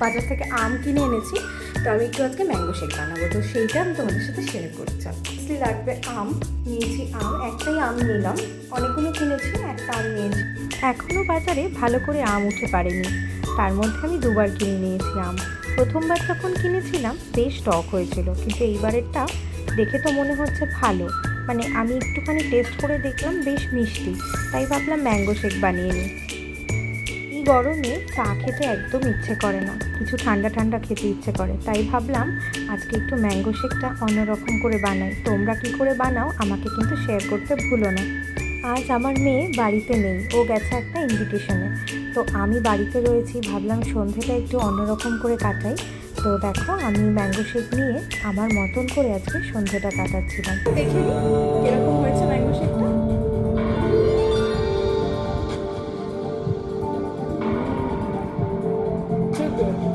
বাজার থেকে আম কিনে এনেছি, তো আমি একটু আজকে ম্যাঙ্গো শেক বানাবো, তো সেইটা আমি তোমাদের সাথে শেয়ার করতে চাই। লাগবে আম, নিয়েছি আম, একটাই আম নিলাম, অনেকগুলো কিনেছি, একটা আম নিয়েছি। এখনও বাজারে ভালো করে আম উঠে পারেনি, তার মধ্যে আমি দুবার কিনে নিয়েছি আম। প্রথমবার যখন কিনেছিলাম বেশ টক হয়েছিল, কিন্তু এইবারেরটা দেখে তো মনে হচ্ছে ভালো, মানে আমি একটুখানি টেস্ট করে দেখলাম বেশ মিষ্টি, তাই ভাবলাম ম্যাঙ্গো শেক বানিয়ে নিই। এই গরমে চা খেতে একদম ইচ্ছে করে না, কিছু ঠান্ডা ঠান্ডা খেতে ইচ্ছে করে, তাই ভাবলাম আজকে একটু ম্যাঙ্গো শেকটা অন্যরকম করে বানাই। তোমরা কি করে বানাও আমাকে কিন্তু শেয়ার করতে ভুলো না। আজ আমার মেয়ে বাড়িতে নেই, ও গেছে একটা ইনভিটেশনে, তো আমি বাড়িতে রয়েছি, ভাবলাম সন্ধেটা একটু অন্যরকম করে কাটাই। তো দেখো আমি ম্যাঙ্গো শেক নিয়ে আমার মতন করে আজকে সন্ধেটা কাটাচ্ছিলাম। দেখে নিই কিরকম হয়েছে ম্যাঙ্গো শেকটা। Super.